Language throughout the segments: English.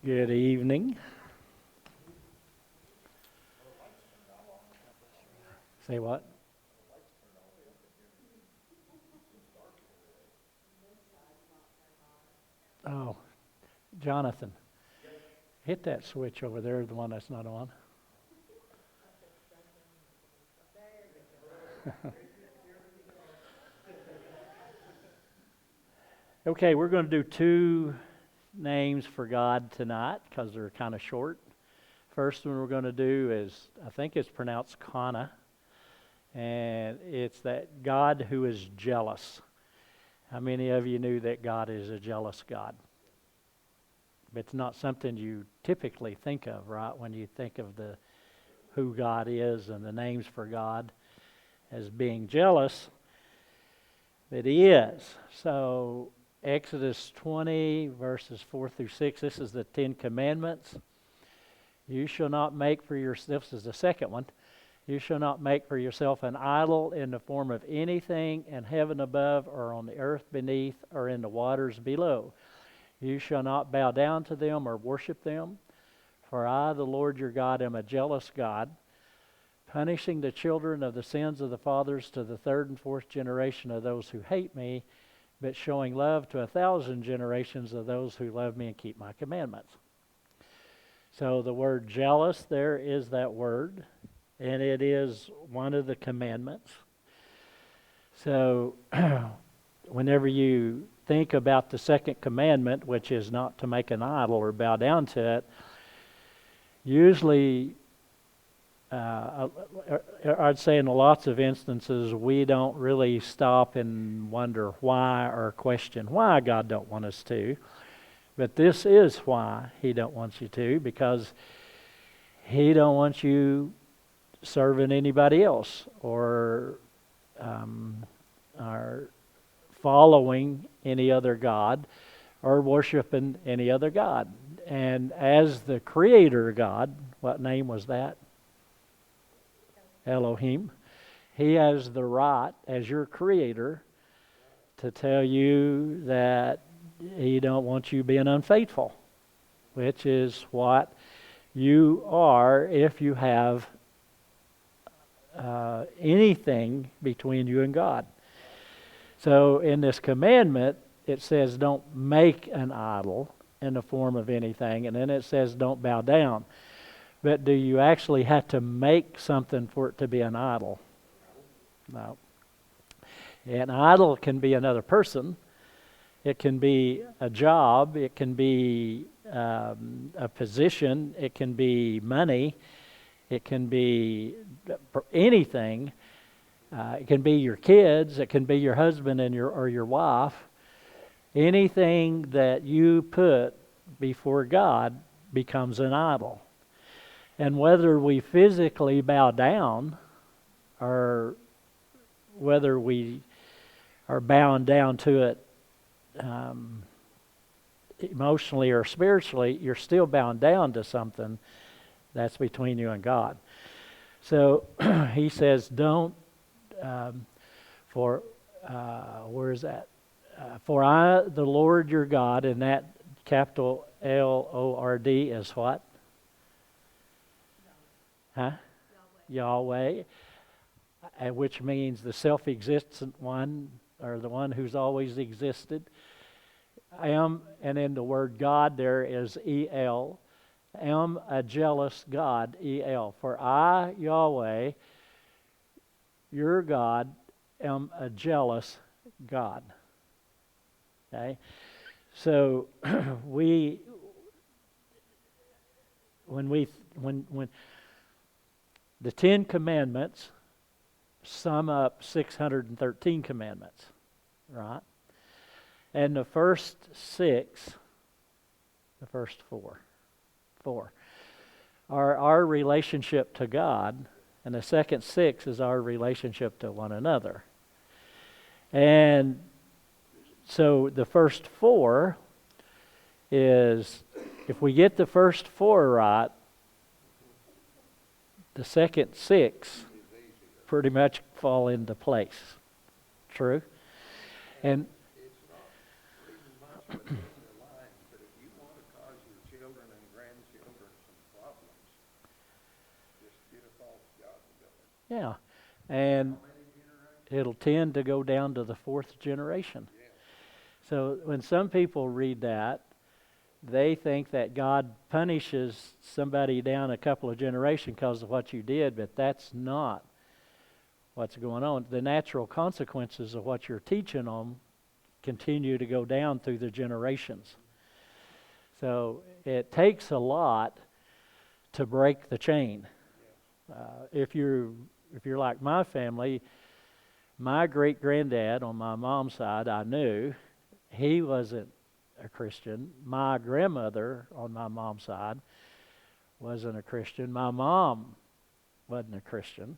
Good evening. Say what? Oh, Jonathan, hit that switch over there, the one that's not on. Okay, we're going to do two names for God tonight because they're kind of short. First one we're going to do is, I think it's pronounced Qanna, and it's that God who is jealous. How many of you knew that God is a jealous God? It's not something you typically think of, right? When you think of who God is and the names for God as being jealous, but He is. So Exodus 20 verses 4 through 6. This is the 10 Commandments. You shall not make for yourself. This is the second one. You shall not make for yourself an idol in the form of anything in heaven above, or on the earth beneath, or in the waters below. You shall not bow down to them or worship them. For I, the Lord your God, am a jealous God, punishing the children of the sins of the fathers to the third and fourth generation of those who hate me, but showing love to 1,000 generations of those who love me and keep my commandments. So the word jealous, there is that word, and it is one of the commandments. So whenever you think about the second commandment, which is not to make an idol or bow down to it, usually, I'd say in lots of instances, we don't really stop and wonder why or question why God don't want us to. But this is why He don't want you to, because He don't want you serving anybody else or following any other God or worshiping any other God. And as the Creator God, what name was that? Elohim. He has the right, as your Creator, to tell you that He don't want you being unfaithful, which is what you are if you have anything between you and God. So in this commandment, it says don't make an idol in the form of anything, and then it says don't bow down. But do you actually have to make something for it to be an idol? No. An idol can be another person. It can be a job. It can be a position. It can be money. It can be anything. It can be your kids. It can be your husband and your wife. Anything that you put before God becomes an idol. And whether we physically bow down or whether we are bound down to it emotionally or spiritually, you're still bound down to something that's between you and God. So He says, don't, where is that? For I, the Lord your God, and that capital Lord is what? Huh? Yahweh. Which means the self-existent one, or the one who's always existed. And in the word God there is El. Am a jealous God, El. For I, Yahweh, your God, am a jealous God. Okay? So when the 10 Commandments sum up 613 commandments, right? And the first four are our relationship to God, and the second 6 is our relationship to one another. And so the first 4 is, if we get the first 4 right, the second 6 pretty much fall into place. True? And it's not reading much between the lines, but if you want to cause your children and Yeah, and it'll tend to go down to the fourth generation. So when some people read that, they think that God punishes somebody down a couple of generations because of what you did, but that's not what's going on. The natural consequences of what you're teaching them continue to go down through the generations. So it takes a lot to break the chain. If you're like my family, my great-granddad on my mom's side, I knew he wasn't a Christian. My grandmother on my mom's side wasn't a Christian. My mom wasn't a Christian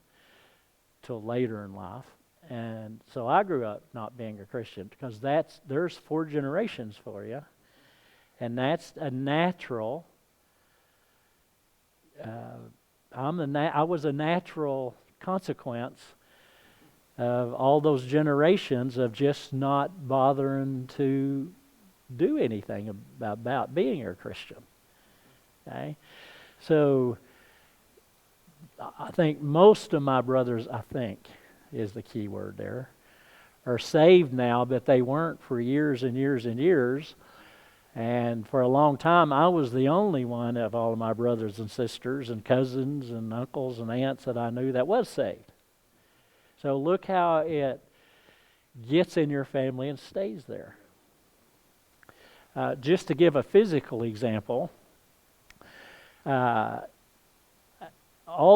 till later in life. And so I grew up not being a Christian because there's 4 generations for you. And that's a natural, I was a natural consequence of all those generations of just not bothering to do anything about being a Christian. Okay? So I think most of my brothers, is the key word there, are saved now, but they weren't for years and years and years. And for a long time, I was the only one of all of my brothers and sisters and cousins and uncles and aunts that I knew that was saved. So look how it gets in your family and stays there. Just to give a physical example, all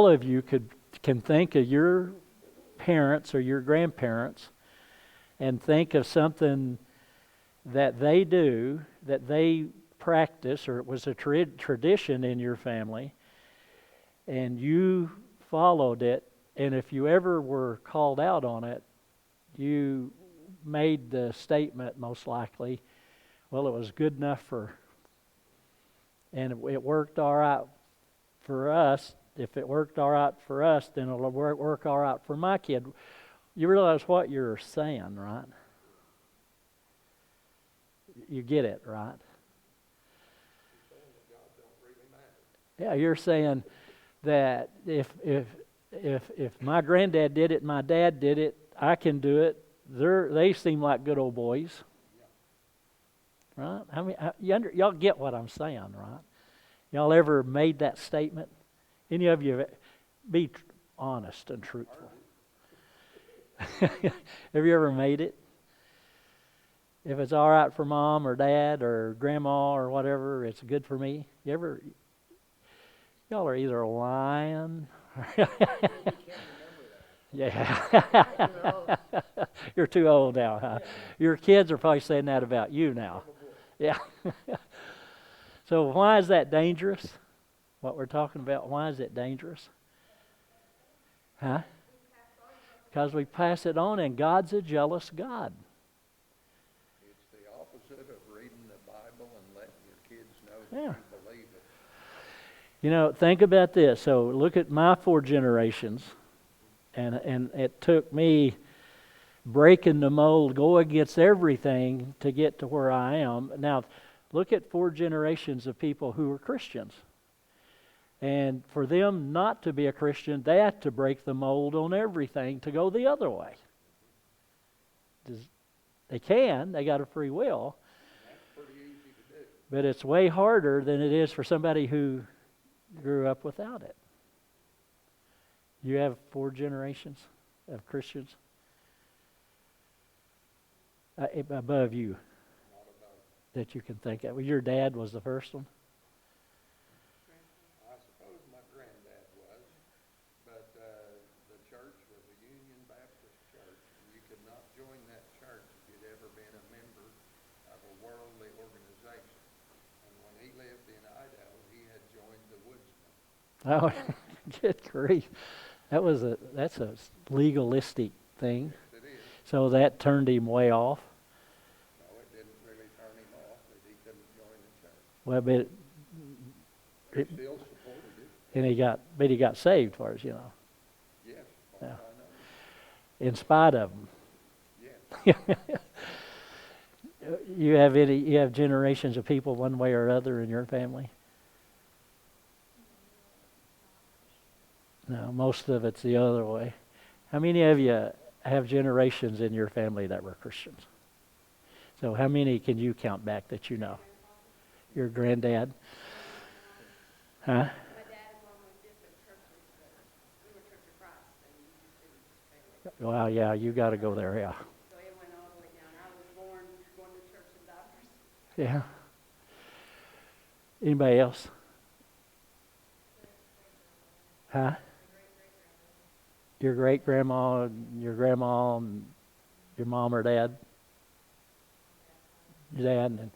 of you can think of your parents or your grandparents and think of something that they do, that they practice, or it was a tradition in your family, and you followed it, and if you ever were called out on it, you made the statement most likely, well, it was good enough and it worked all right for us. If it worked all right for us, then it'll work all right for my kid. You realize what you're saying, right? You get it, right? Yeah, you're saying that if my granddad did it, my dad did it, I can do it. They seem like good old boys, right? I mean, y'all get what I'm saying, right? Y'all ever made that statement? Any of you, be honest and truthful. Have you ever made it? If it's all right for mom or dad or grandma or whatever, it's good for me. Y'all are either lying. Yeah. You're too old now, huh? Your kids are probably saying that about you now. Yeah. So why is that dangerous? What we're talking about, why is it dangerous? Huh? Because we pass it on, and God's a jealous God. It's the opposite of reading the Bible and letting your kids know that you believe it. You know, think about this. So look at my 4 generations, and it took me breaking the mold, go against everything to get to where I am. Now, look at 4 generations of people who were Christians. And for them not to be a Christian, they have to break the mold on everything to go the other way. They got a free will. That's pretty easy to do. But it's way harder than it is for somebody who grew up without it. You have 4 generations of Christians above you that you can think of. Well, your dad was the first one. I suppose my granddad was, but the church was a Union Baptist church, and you could not join that church if you'd ever been a member of a worldly organization. And when he lived in Idaho, he had joined the Woodsmen. Oh, good grief! That's a legalistic thing. Yes, it is. So that turned him way off. No, it didn't really turn him off, but he couldn't join the church. Well, but He still supported it. and he got saved, as far as you know, Yes, as far as I know. in spite of him. Yes. You have generations of people one way or other in your family? No, most of it's the other way. How many of you have generations in your family that were Christians? So how many can you count back that you know? Your granddad? Huh? My dad and mom were different churches, but we were Church of Christ, and we just didn't stay away. Well, yeah, you got to go there, yeah. So it went all the way down. I was born going to church in diapers. Yeah. Anybody else? Huh? Your great grandma, your grandma, and your mom or dad? Your dad,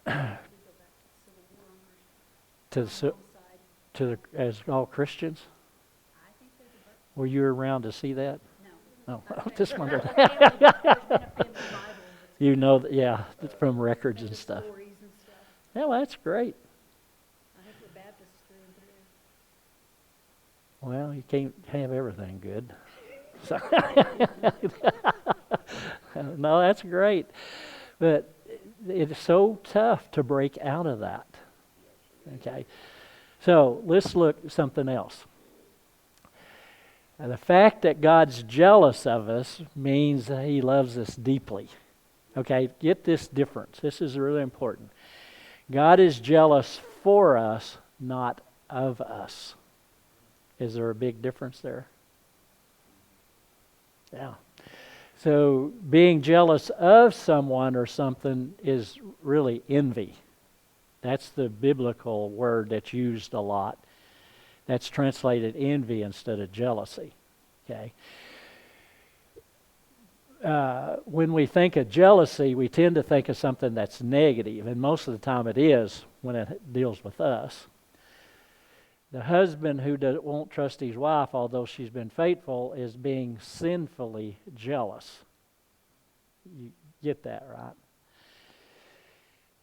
and to the as all Christians. Were you around to see that? No, I just wondered. You know, yeah, from records and stuff. Yeah, well, that's great. I think we're Baptists through and through. Well, you can't have everything good. So no, that's great. But it's so tough to break out of that. Okay. So let's look at something else. And the fact that God's jealous of us means that He loves us deeply. Okay, get this difference. This is really important. God is jealous for us, not of us. Is there a big difference there? Yeah. So being jealous of someone or something is really envy. That's the biblical word that's used a lot. That's translated envy instead of jealousy. Okay. When we think of jealousy, we tend to think of something that's negative, and most of the time it is when it deals with us. The husband who won't trust his wife, although she's been faithful, is being sinfully jealous. You get that, right?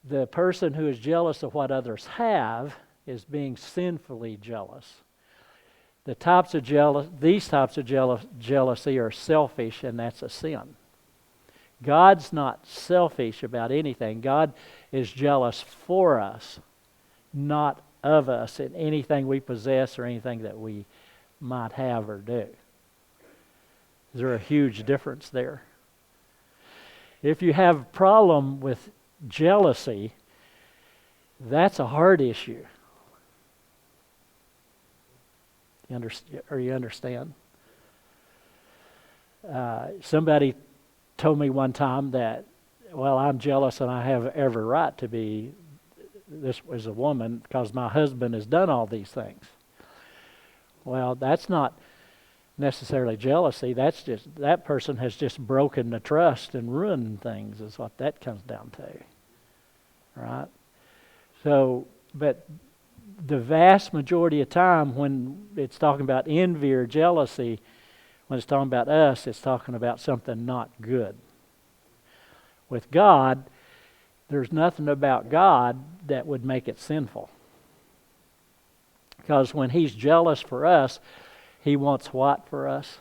The person who is jealous of what others have is being sinfully jealous. These types of jealousy are selfish, and that's a sin. God's not selfish about anything. God is jealous for us, not of us in anything we possess or anything that we might have or do. Is there a huge difference there? If you have a problem with jealousy, that's a hard issue. You understand? Somebody told me one time that, well, I'm jealous and I have every right to be. This was a woman because my husband has done all these things. Well, that's not necessarily jealousy. That's just that person has just broken the trust and ruined things is what that comes down to. Right? So, but the vast majority of time when it's talking about envy or jealousy, when it's talking about us, it's talking about something not good. With God, there's nothing about God that would make it sinful. Because when He's jealous for us, He wants what for us?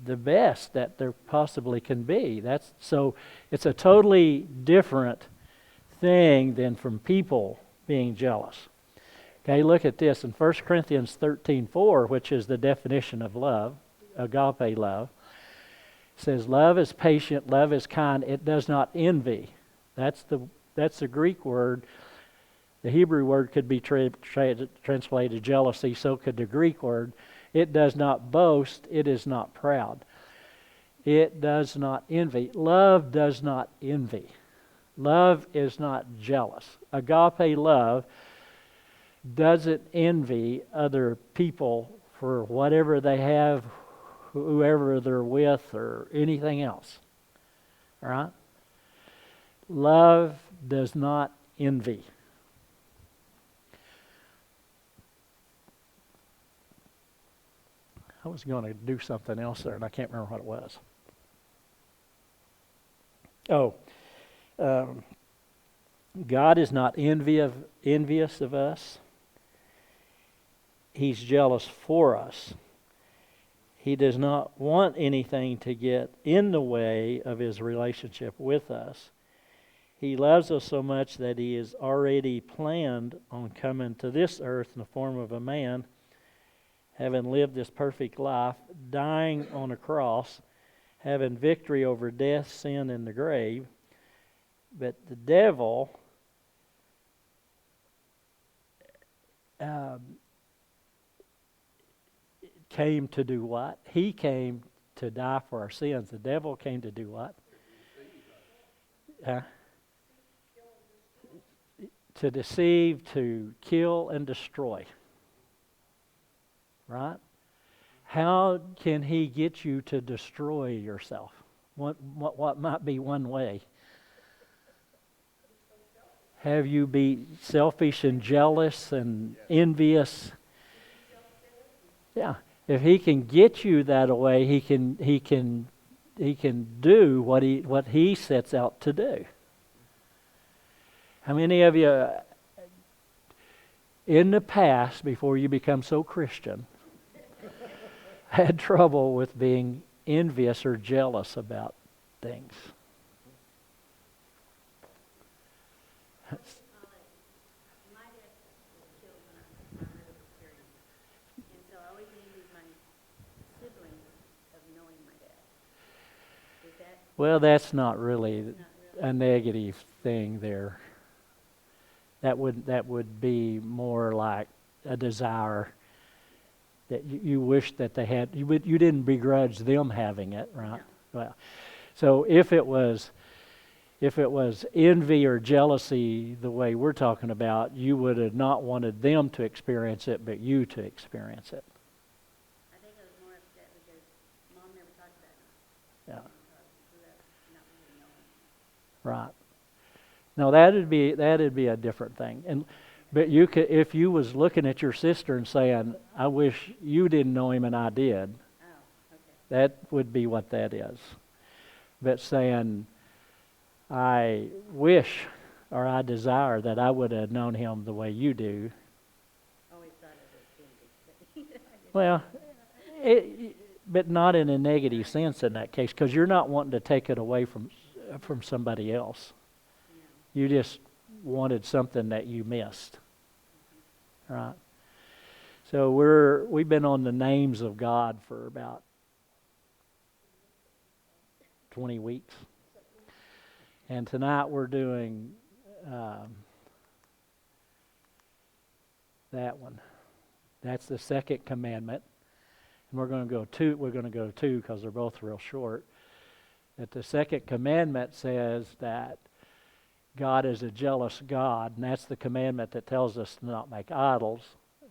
The best that there possibly can be. So it's a totally different thing than from people being jealous. Okay, look at this in 1 Corinthians 13:4, which is the definition of love, agape love. It says, love is patient, love is kind, it does not envy. That's the Greek word. The Hebrew word could be translated jealousy, so could the Greek word. It does not boast, it is not proud. It does not envy. Love does not envy. Love is not jealous. Agape love doesn't envy other people for whatever they have, whoever they're with, or anything else. All right? Love does not envy. I was going to do something else there, and I can't remember what it was. God is not envious of us. He's jealous for us. He does not want anything to get in the way of His relationship with us. He loves us so much that He has already planned on coming to this earth in the form of a man, having lived this perfect life, dying on a cross, having victory over death, sin, and the grave. But the devil came to do what? He came to die for our sins. The devil came to do what? To deceive, to kill, and destroy. Right? How can he get you to destroy yourself? What might be one way? Have you be selfish and jealous and envious? Yeah. If he can get you that way, he can do what he sets out to do. How many of you in the past, before you become so Christian, had trouble with being envious or jealous about things? My dad was killed when I was really experience. And so I always envied my siblings of knowing my dad. Is that Well, that's not really not really? a negative thing there. That would be more like a desire that you wish that they had. You didn't begrudge them having it, right? No. Well, so if it was envy or jealousy, the way we're talking about, you would have not wanted them to experience it, but you to experience it. I think I was more upset because Mom never talked about it. Yeah. Because we grew up not really knowing. Right. No, that'd be a different thing. But you could, if you was looking at your sister and saying, "I wish you didn't know him and I did," Oh, okay. that would be what that is. But saying, "I wish or I desire that I would have known him the way you do." Always thought it was envy. Well, but not in a negative sense in that case, because you're not wanting to take it away from somebody else. You just wanted something that you missed, right? So we've been on the names of God for about 20 weeks, and tonight we're doing that one. That's the second commandment, and we're going to go two. We're going to go two because they're both real short. That the second commandment says that God is a jealous God, and that's the commandment that tells us to not make idols,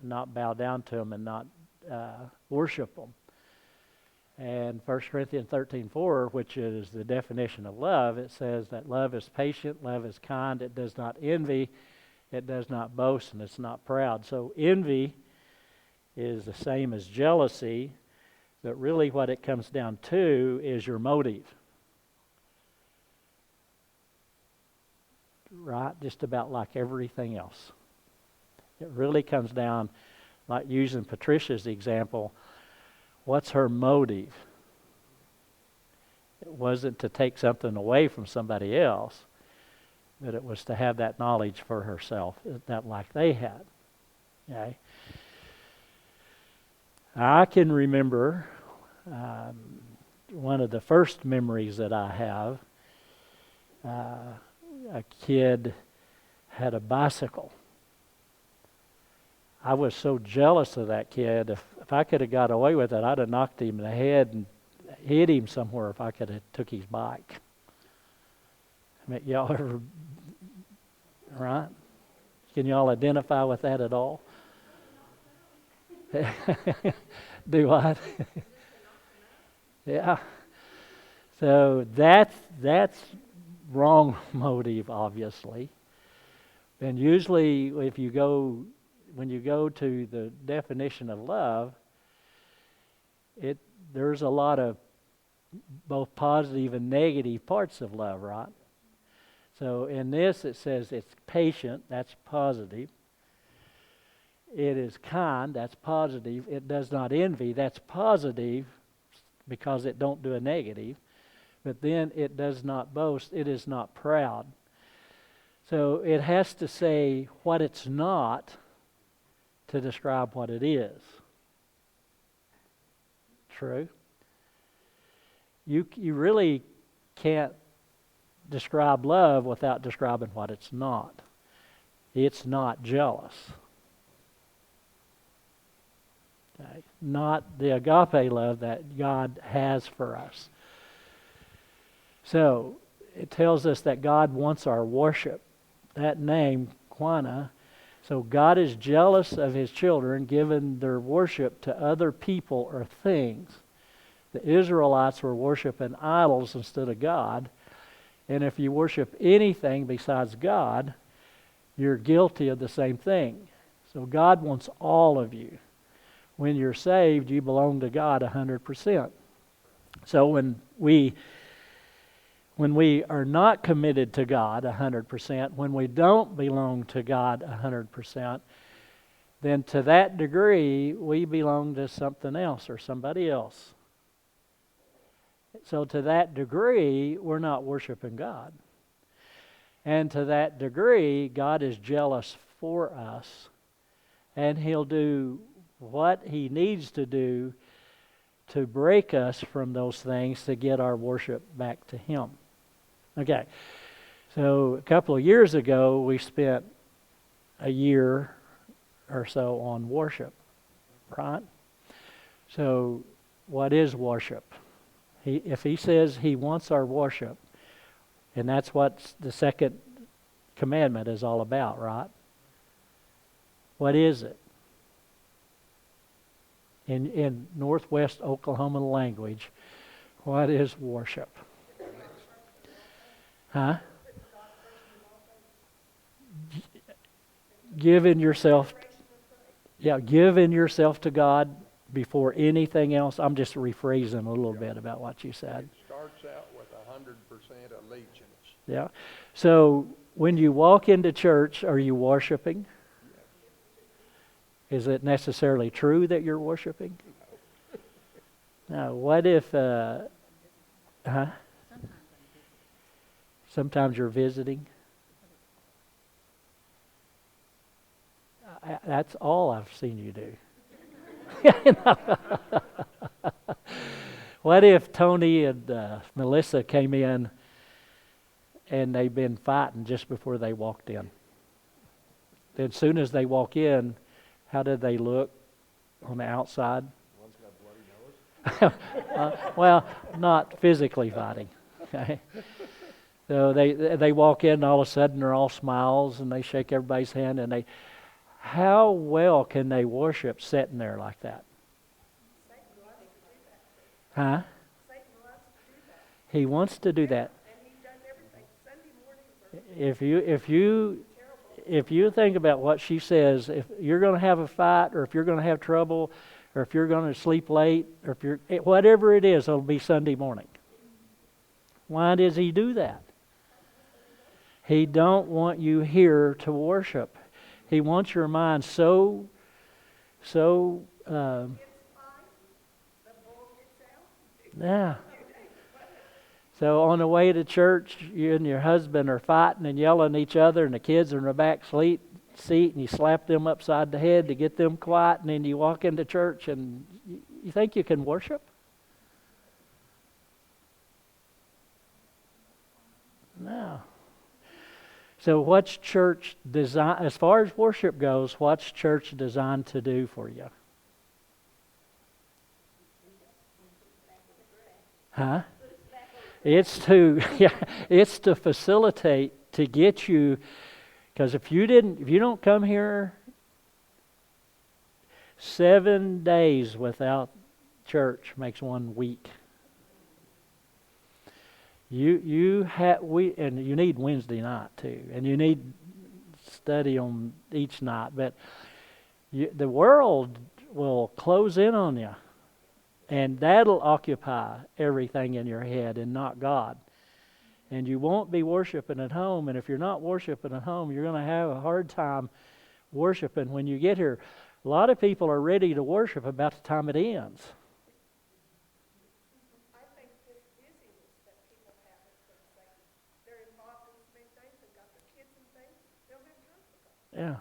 not bow down to them, and not worship them. And 1 Corinthians 13:4, which is the definition of love, it says that love is patient, love is kind, it does not envy, it does not boast, and it's not proud. So envy is the same as jealousy, but really what it comes down to is your motive. Right? Just about like everything else. It really comes down, like using Patricia's example, what's her motive? It wasn't to take something away from somebody else, but it was to have that knowledge for herself, that like they had. Okay? I can remember one of the first memories that I have. A kid had a bicycle. I was so jealous of that kid. If I could have got away with it, I'd have knocked him in the head and hit him somewhere if I could have took his bike. I mean, y'all ever, right? Can y'all identify with that at all? Do what? Yeah. So that's wrong motive, obviously. And usually when you go to the definition of love, there's a lot of both positive and negative parts of love, right? So in this it says it's patient, that's positive. It is kind, that's positive. It does not envy, that's positive because it don't do a negative. But then it does not boast, it is not proud. So it has to say what it's not to describe what it is. True? You really can't describe love without describing what it's not. It's not jealous. Okay? Not the agape love that God has for us. So it tells us that God wants our worship. That name, Qanna. So God is jealous of His children giving their worship to other people or things. The Israelites were worshiping idols instead of God. And if you worship anything besides God, you're guilty of the same thing. So God wants all of you. When you're saved, you belong to God 100%. So when we are not committed to God 100%, when we don't belong to God 100%, then to that degree, we belong to something else or somebody else. So to that degree, we're not worshiping God. And to that degree, God is jealous for us. And He'll do what He needs to do to break us from those things to get our worship back to Him. Okay, so a couple of years ago, we spent a year or so on worship, right? So what is worship? If He says He wants our worship, and that's what the second commandment is all about, right? What is it? In Northwest Oklahoma language, what is worship? Huh? Giving yourself to God before anything else. I'm just rephrasing a little bit about what you said. It starts out with 100% allegiance. Yeah. So when you walk into church, are you worshiping? Is it necessarily true that you're worshiping? Now, what if, Sometimes you're visiting? That's all I've seen you do. What if Tony and Melissa came in and they've been fighting just before they walked in? Then as soon as they walk in, how did they look on the outside? One's got a bloody nose. Well, not physically fighting. Okay. So they walk in and all of a sudden they're all smiles and they shake everybody's hand and how well can they worship sitting there like that? Huh? He wants to do that. If you think about what she says, if you're going to have a fight or if you're going to have trouble or if you're going to sleep late or if you're whatever it is, it'll be Sunday morning. Why does He do that? He don't want you here to worship. He wants your mind so yeah. So on the way to church, you and your husband are fighting and yelling at each other, and the kids are in the back seat, and you slap them upside the head to get them quiet, and then you walk into church, and you think you can worship? No. So what's church designed, as far as worship goes, what's church designed to do for you? Huh? It's to facilitate, to get you, because if you don't come here 7 days without church makes 1 week. And you need Wednesday night too, and you need study on each night. But the world will close in on you, and that'll occupy everything in your head and not God. And you won't be worshiping at home. And if you're not worshiping at home, you're going to have a hard time worshiping when you get here. A lot of people are ready to worship about the time it ends. I think this busyness that people have is for the sake they're involved in so many things, they've got their kids in things, Yeah.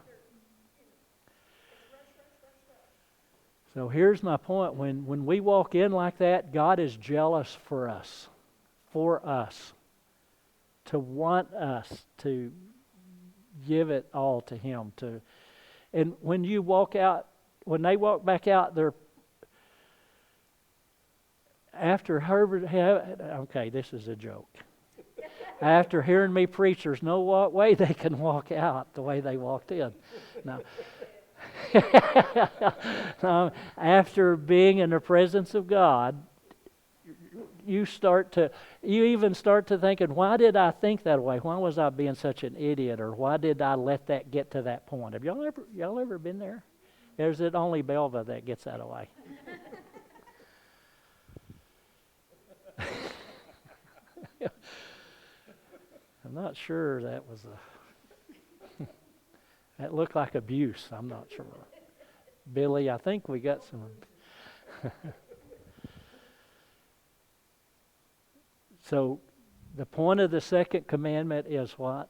So here's my point. When we walk in like that, God is jealous for us, to want us to give it all to Him. And when you walk out, when they walk back out, they're after Herbert. Okay, this is a joke. After hearing me preach, there's no way they can walk out the way they walked in. No. After being in the presence of God, you even start to thinking, why did I think that way? Why was I being such an idiot? Or why did I let that get to that point? Have y'all ever been there? Or is it only Belva that gets that way? I'm not sure that was that looked like abuse. I'm not sure. Billy, I think we got some. So, the point of the second commandment is what?